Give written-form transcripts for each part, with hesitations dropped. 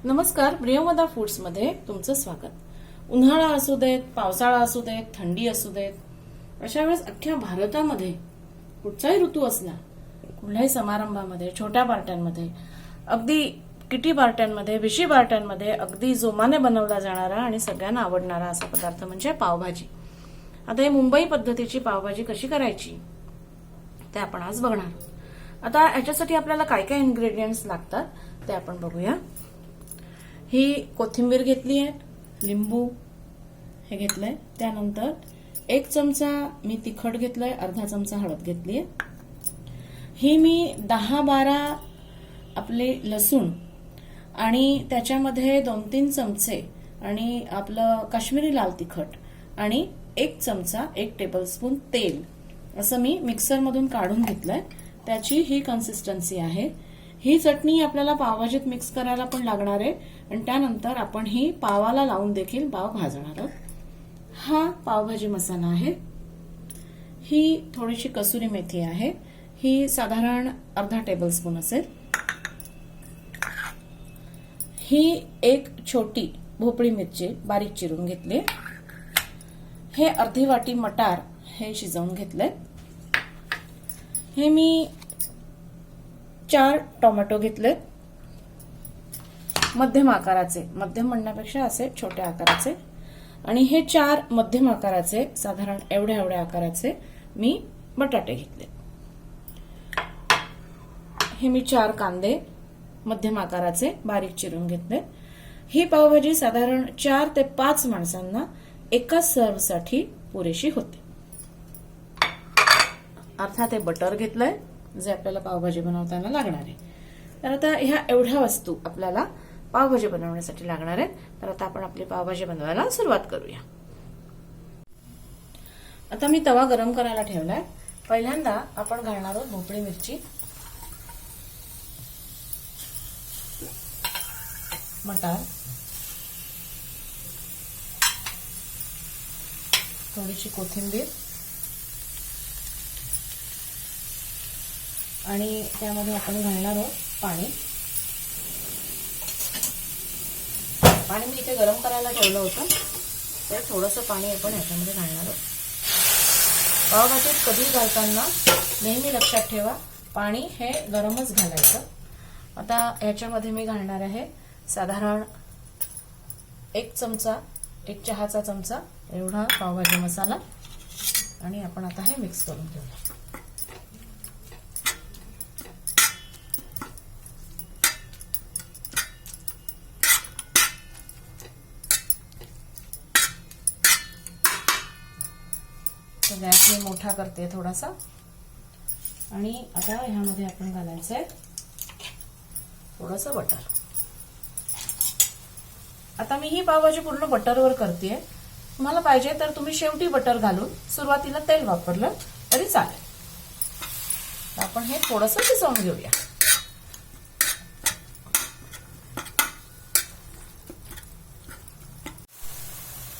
नमस्कार, प्रियमदा फूड्स मध्ये तुमचं स्वागत। उन्हाळा असू देत, पावसाळा असू देत, थंडी असू देत, अशा वेळेस अख्ख्या भारतामध्ये कुठचाही ऋतू असला, कुठल्याही समारंभामध्ये, छोट्या पार्ट्यांमध्ये, अगदी किटी पार्ट्यांमध्ये, विशी पार्ट्यांमध्ये अगदी जोमाने बनवला जाणारा आणि सगळ्यांना आवडणारा असा पदार्थ म्हणजे पावभाजी। आता ही मुंबई पद्धतीची पावभाजी कशी करायची ते आपण आज बघणार। आता याच्यासाठी आपल्याला काय काय इन्ग्रेडियंट्स लागतात ते आपण बघूया। ही कोथिंबीर घेतली आहे, लिंबू हे घेतलंय, त्यानंतर 1 चमचा मी तिखट घेतलंय, अर्धा चमचा हळद घेतली आहे। ही मी 10-12 आपले लसूण आणि त्याच्यामध्ये 2-3 चमचे आणि आपलं काश्मीरी लाल तिखट आणि 1 चमचा 1 टेबलस्पून तेल असं मी मिक्सर मधून काढून घेतलंय। त्याची ही कन्सिस्टन्सी आहे। ही चटणी आपल्याला पावभाजीत मिक्स करायला पण लागणार आहे आणि त्यानंतर आपण ही पावाला लावून देखील पाव भाजणार आहोत। हा पावभाजी मसाला आहे। ही थोडीशी कसुरी मेथी आहे, ही साधारण अर्धा टेबलस्पून असेल। ही एक छोटी भोपळी मिरची बारीक चिरून घेतली। हे अर्धी वाटी मटार हे शिजवून घेतले। हे मी 4 टोमॅटो घेतले, मध्यम आकाराचे, मध्यम म्हणण्यापेक्षा असे छोट्या आकाराचे, आणि हे 4 मध्यम आकाराचे साधारण एवढ्या आकाराचे मी बटाटे घेतले। हे मी 4 कांदे मध्यम आकाराचे बारीक चिरून घेतले। ही पावभाजी साधारण 4 ते 5 माणसांना एका सर्व साठी पुरेशी होते। अर्थात हे बटर घेतलंय जे आपल्याला पावभाजी बनवताना लागणार आहे। तर आता ह्या एवढ्या वस्तू आपल्याला पावभाजी बनवण्यासाठी लागणार आहेत। तर आता आपण आपली पावभाजी बनवायला सुरुवात करूया। आता मी तवा गरम करायला ठेवलाय। पहिल्यांदा आपण घालणार आहोत भोपळी मिरची, मटार, थोडीशी कोथिंबीर आणि त्यामध्ये आपण घालणार आहोत पाणी। पाणी मी इथे गरम करायला ठेवलं होतं, तर थोडंसं पाणी आपण याच्यामध्ये घालणार आहोत। पावभाजीत कधी घालताना नेहमी लक्षात ठेवा, पाणी हे गरमच घालायचं। आता याच्यामध्ये मी घालणार आहे साधारण 1 चमचा, 1 चहाचा चमचा एवढा पावभाजी मसाला, आणि आपण आता हे मिक्स करून घेऊया। गॅस मी मोठा करते थोडासा, आणि आता ह्यामध्ये आपण घालायचंय थोडंसं बटर। आता मी ही पावभाजी पूर्ण बटरवर करतेय। तुम्हाला पाहिजे तर तुम्ही शेवटी बटर घालून सुरुवातीला तेल वापरलं तरी चालेल। तर आपण हे थोडंसं शिजवून घेऊया।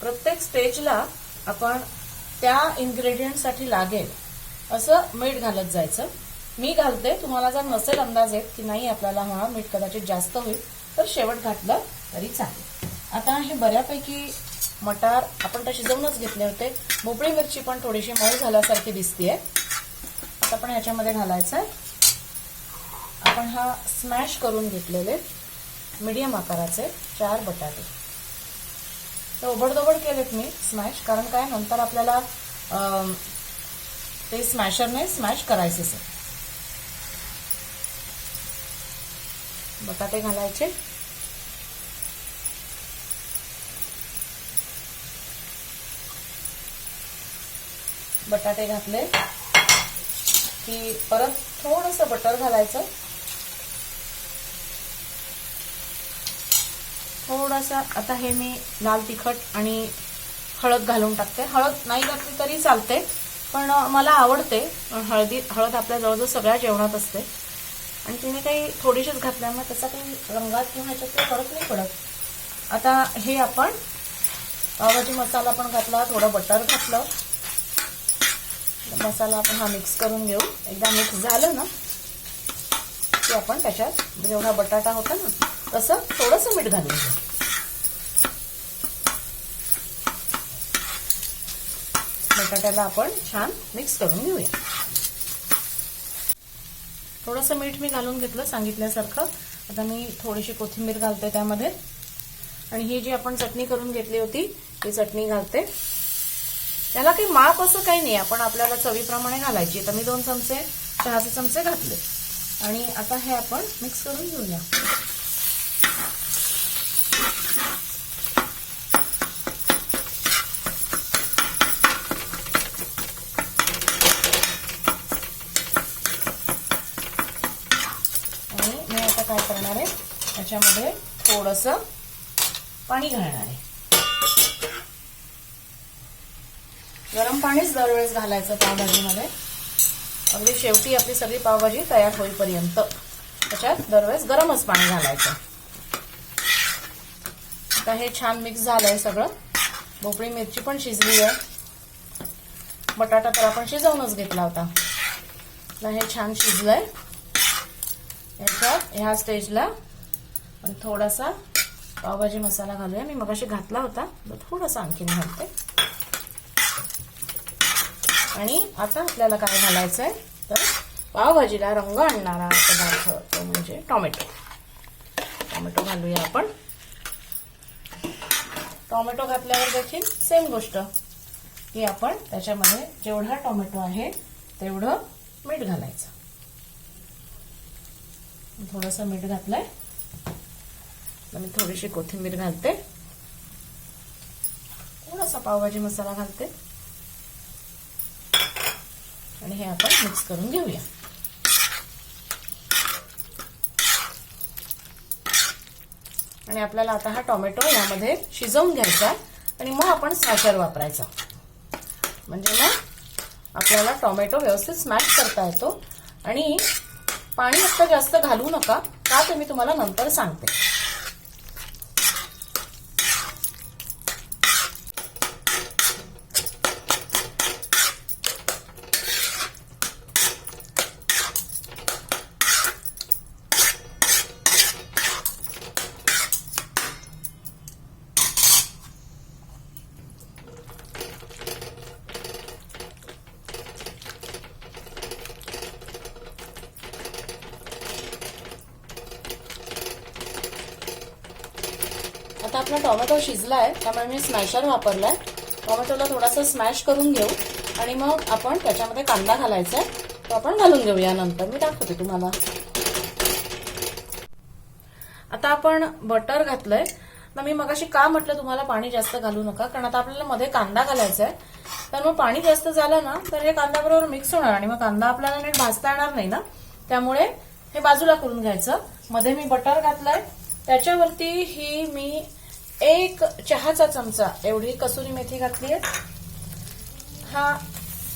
प्रत्येक स्टेजला आपण त्या इन्ग्रेडियंट साठी लागेल असं मीठ घालत जायचं। मी घालते, तुम्हाला जर नसेल अंदाज येत की नाही आपल्याला हा मीठ कदाचित जास्त होईल तर शेवट घातलं तरी चालेल। आता हे बऱ्यापैकी मटार आपण तर शिजवूनच घेतले होते, भोपळी मिरची पण थोडीशी मऊ झाल्यासारखी दिसतीये। आता आपण ह्याच्यामध्ये घालायचं आहे आपण हा स्मॅश करून घेतलेले मीडियम आकाराचे 4 बटाटे। तर ओबडधोबड केलेत मी स्मॅश, कारण काय नंतर आपल्याला ते स्मॅशरने स्मॅश करायचेच आहे। बटाटे घालायचे, बटाटे घातले की परत थोडंसं बटर घालायचं, थोडासा। आता हे मी लाल तिखट आणि हळद घालून टाकते। हळद नाही घातली तरी चालते, पण मला आवडते हळद आपल्या जवळजवळ सगळ्या जेवणात असते, आणि तिने काही थोडीशीच घातल्यामुळे त्याचा काही रंगात किंवा ह्याच्यात काही फरक नाही पडत। आता हे आपण पावभाजी मसाला पण घातला, थोडं बटर घातलं, मसाला आपण हा मिक्स करून घेऊ। एकदा मिक्स झालं ना की आपण त्याच्यात जेवढा बटाटा होता ना तसं थोडंसं मीठ घालून घेऊ. बटाट्याला आपण छान मिक्स करून घेऊया. थोडंसं मीठ मी घालून घेतलं सांगितल्यासारखं. आता मी थोडीशी कोथिंबीर घालते त्यामध्ये आणि ही जी आपण चटणी करून घेतली होती ती चटणी घालते. त्याला काही माप असं काही नाही, आपण आपल्याला चवीप्रमाणे घालायची. तर मी 2 चमचे चहाचे चमचे घातले आणि आता हे आपण मिक्स करून घेऊया. आणि मी आता काय करणार आहे, त्याच्यामध्ये थोडंसं पाणी घालणार आहे. गरम पाणीच दरवेळेस घालायचं पावभाजीमध्ये. अगदी शेवटी आपली सगळी पावभाजी तयार होईपर्यंत त्याच्यात दरवेळेस गरमच पाणी घालायचं. आता हे छान मिक्स झालंय सगळं. भोपळी मिरची पण शिजली आहे. बटाटा तर आपण शिजवूनच घेतला होता. आता हे छान शिजलंय. याच्यात ह्या स्टेजला आणि थोडासा पावभाजी मसाला घालूया. मी मगाशी घातला होता, थोडासा आणखीन घालते. आणि आता आपल्याला काय घालायचंय तर पावभाजीला रंग आणणारा पदार्थ तो म्हणजे टोमॅटो. टोमॅटो घालूया आपण. टोमॅटो घातल्यावर देखील सेम गोष्ट की आपण त्याच्यामध्ये जेवढा टोमॅटो आहे तेवढं मीठ घालायचं. थोडंसं मीठ घातलंय. मी थोडीशी कोथिंबीर घालते. थोडासा पावभाजी मसाला घालते आणि हे आपण मिक्स करून घेऊया. आणि आपल्याला आता हा टोमॅटो यामध्ये शिजवून घ्यायचा आणि मग आपण स्मॅशर वापरायचा. म्हणजे मग आपल्याला टोमॅटो व्यवस्थित स्मॅश करता येतो. आणि पाणी आता जास्त घालू नका, का ते मी तुम्हाला नंतर सांगते. आता आपला टोमॅटो शिजलाय त्यामुळे मी स्मॅशर वापरलाय. टोमॅटोला थोडासा स्मॅश करून घेऊ आणि मग आपण त्याच्यामध्ये कांदा घालायचा आहे, तो आपण घालून घेऊया. नंतर मी दाखवते तुम्हाला. आता आपण बटर घातलंय. तर मी मगाशी का म्हटलं तुम्हाला पाणी जास्त घालू नका, कारण आता आपल्याला मध्ये कांदा घालायचा आहे. तर मग पाणी जास्त झालं ना तर हे कांद्याबरोबर मिक्स होणार आणि मग कांदा आपल्याला नीट भाजता येणार नाही ना. त्यामुळे हे बाजूला करून घ्यायचं. मध्ये मी बटर घातलंय, त्याच्यावरती ही मी 1 चहाचा चमचा एवढी कसुरी मेथी घातली आहे. हा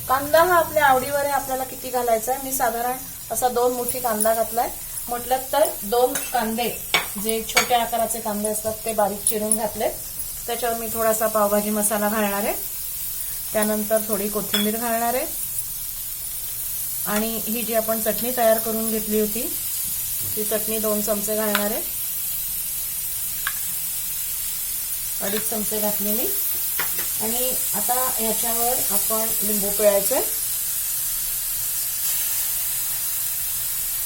कांदा हा आपल्या आवडीवर आहे, आपल्याला किती घालायचा आहे. मी साधारण असा 2 मुठी कांदा घातलाय. म्हटलं तर 2 कांदे जे छोट्या आकाराचे कांदे असतात ते बारीक चिरून घातले. त्याच्यावर मी थोडासा पावभाजी मसाला घालणार आहे. त्यानंतर थोडी कोथिंबीर घालणार आहे आणि ही जी आपण चटणी तयार करून घेतली होती ती चटणी 2 चमचे घालणार आहे. 2.5 चमचे घातले मी. आणि आता ह्याच्यावर आपण लिंबू पिळायचंय.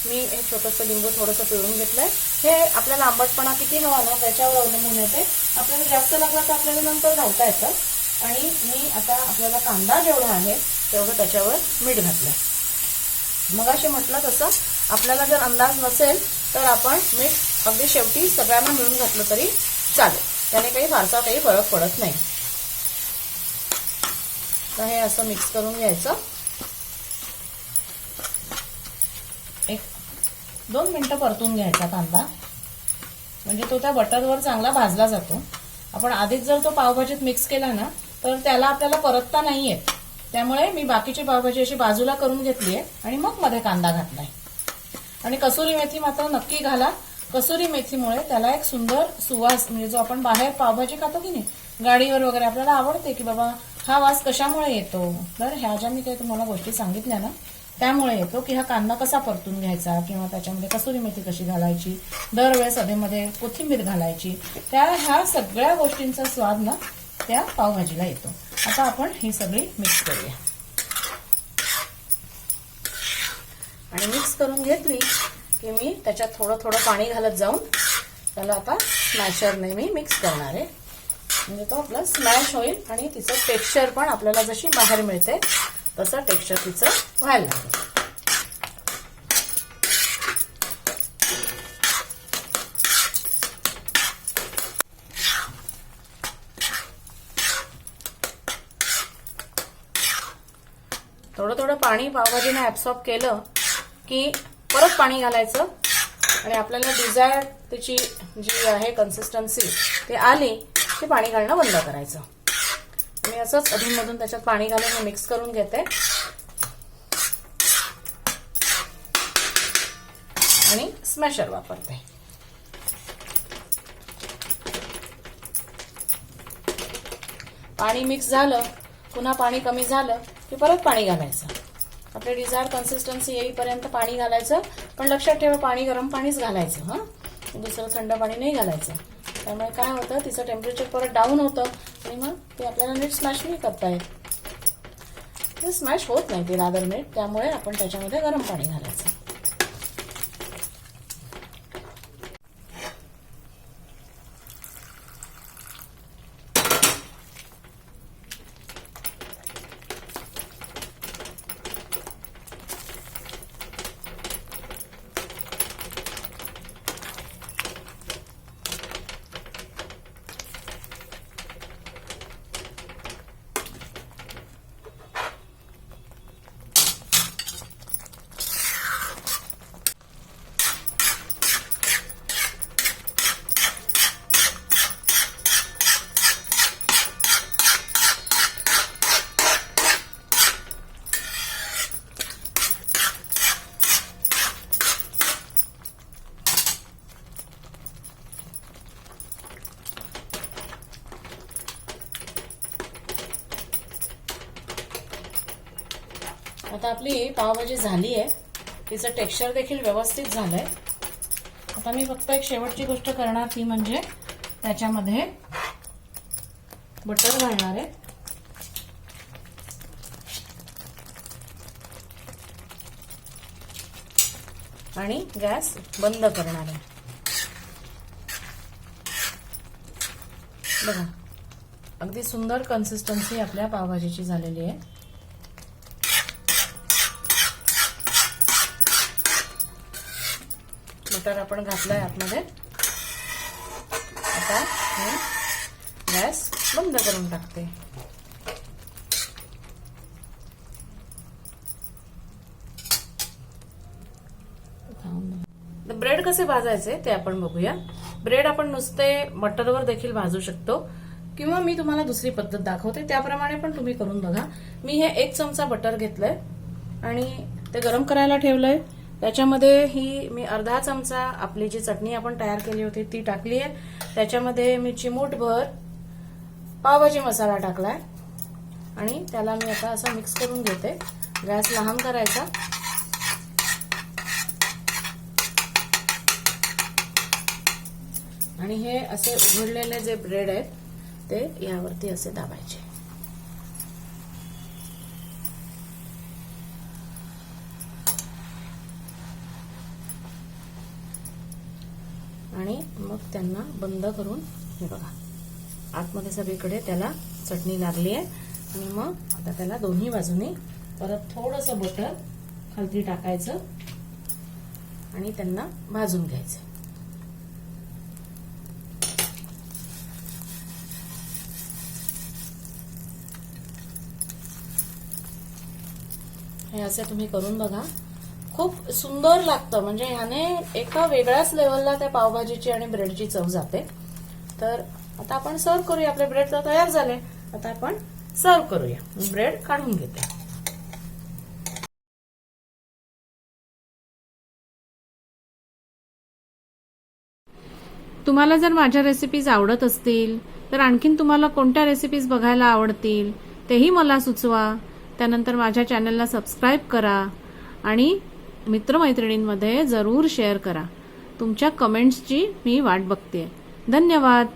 मी हे छोटंसं लिंबू थोडंसं पिळून घेतलंय. हे आपल्याला आंबटपणा किती हवा ना त्याच्यावर अवलंबून येते. आपल्याला जास्त लागला तर आपल्याला नंतर घालता येतं. आणि मी आता आपल्याला कांदा जेवढा आहे तेवढं त्याच्यावर मीठ घातलंय. मगाशी म्हटलं तसं आपल्याला जर अंदाज नसेल तर आपण मीठ अगदी शेवटी सगळ्यांना मिळून घातलं तरी चालेल. त्याने काही फारसा काही फरक पडत नाही. तर हे असं मिक्स करून घ्यायचं. 1-2 मिनिटं परतून घ्यायचा कांदा, म्हणजे तो त्या बटरवर चांगला भाजला जातो. आपण आधीच जर तो पावभाजीत मिक्स केला ना तर त्याला आपल्याला परतता नाही येत. त्यामुळे मी बाकीची पावभाजी अशी बाजूला करून घेतली आहे आणि मग मध्ये कांदा घातलाय. आणि कसुरी मेथी मात्र नक्की घाला. कसुरी मेथीमुळे त्याला एक सुंदर सुवास, म्हणजे जो आपण बाहेर पावभाजी खातो की नाही गाडीवर वगैरे, आपल्याला आवडते की बाबा हा वास कशामुळे येतो. तर ह्या ज्या मी काही तुम्हाला गोष्टी सांगितल्या ना त्यामुळे येतो की हा कांदा कसा परतून घ्यायचा किंवा त्याच्यामध्ये कसुरी मेथी कशी घालायची, दरवेळेस अधेमध्ये कोथिंबीर घालायची, त्या ह्या सगळ्या गोष्टींचा स्वाद ना त्या पावभाजीला येतो. आता आपण ही सगळी मिक्स करूया आणि मिक्स करून घेतली की मी त्याच्यात थोडं थोडं पाणी घालत जाऊन त्याला आता स्मॅशरने मी मिक्स करणार आहे. म्हणजे तो आपला स्मॅश होईल आणि तिचं टेक्स्चर पण आपल्याला जशी बाहेर मिळते तसं टेक्स्चर तिचं व्हायला लागेल. थोडं थोडं पाणी पावभाजीने ऍब्सॉर्ब केलं की परत पाणी घालायचं आणि आपल्याला डिझायर्ड त्याची जी आहे कन्सिस्टन्सी ते आली की पाणी घालणं बंद करायचं. मी असंच अधूनमधून त्याच्यात पाणी घालून मिक्स करून घेते आणि स्मॅशर वापरते. पाणी मिक्स झालं, पुन्हा पाणी कमी झालं की परत पाणी घालायचं. आपल्या डिझायर कन्सिस्टन्सी येईपर्यंत पाणी घालायचं, पण लक्षात ठेवा पाणी गरम पाणीच घालायचं हा, दुसरं थंड पाणी नाही घालायचं. त्यामुळे काय होतं तिचं टेम्परेचर परत डाऊन होतं आणि मग ते आपल्याला नीट स्मॅश नाही करता येत. ते स्मॅश होत नाही ते रादर नीट, त्यामुळे आपण त्याच्यामध्ये गरम पाणी घालायचं. आता आपली पावभाजी झाली आहे, तिचं टेक्स्चर देखील व्यवस्थित झालंय. आता मी फक्त एक शेवटची गोष्ट करणार ती म्हणजे त्याच्यामध्ये बटर घालणार आहे आणि गॅस बंद करणार आहे. बघा अगदी सुंदर कन्सिस्टन्सी आपल्या पावभाजीची झालेली आहे. बटर आपण घातलाय आतमध्ये. आता मी गॅस बंद करून टाकते. ब्रेड कसे भाजायचे ते आपण बघूया. ब्रेड आपण नुसते बटरवर देखील भाजू शकतो किंवा मी तुम्हाला दुसरी पद्धत दाखवते त्याप्रमाणे पण तुम्ही करून बघा. मी हे 1 चमचा बटर घेतलंय आणि ते गरम करायला ठेवलंय. त्याच्यामध्ये ही मी अर्धा चमचा आपली जी चटणी आपण तयार केली होती ती टाकली आहे. त्याच्यामध्ये मी चिमूटभर पावभाजी मसाला टाकलाय आणि त्याला मी आता असं मिक्स करून घेते. गॅस लहान करायचा आणि हे असे उघडलेले जे ब्रेड आहेत ते यावरती असे दाबायचे. आणि मग त्यांना बंद करून हे बघा आतमध्ये सगळीकडे त्याला चटणी लागली आहे. आणि मग आता त्याला दोन्ही बाजूनी परत थोडंसं बटर खालती टाकायचं आणि त्यांना भाजून घ्यायचं. हे असे तुम्ही करून बघा, खूप सुंदर लागतं. म्हणजे ह्याने एका वेगळ्याच लेवलला त्या पावभाजीची आणि ब्रेडची चव जाते. तर आता आपण सर्व करूया. आपले ब्रेड तर तयार झाले, आता आपण सर्व करूया. ब्रेड काढून घेते. तुम्हाला जर माझ्या रेसिपीज आवडत असतील तर आणखीन तुम्हाला कोणत्या रेसिपीज बघायला आवडतील तेही मला सुचवा. त्यानंतर माझ्या चॅनलला सबस्क्राईब करा आणि मित्रमैत्रिणींमध्ये जरूर शेअर करा. तुमच्या कमेंट्सची मी वाट बघते. धन्यवाद.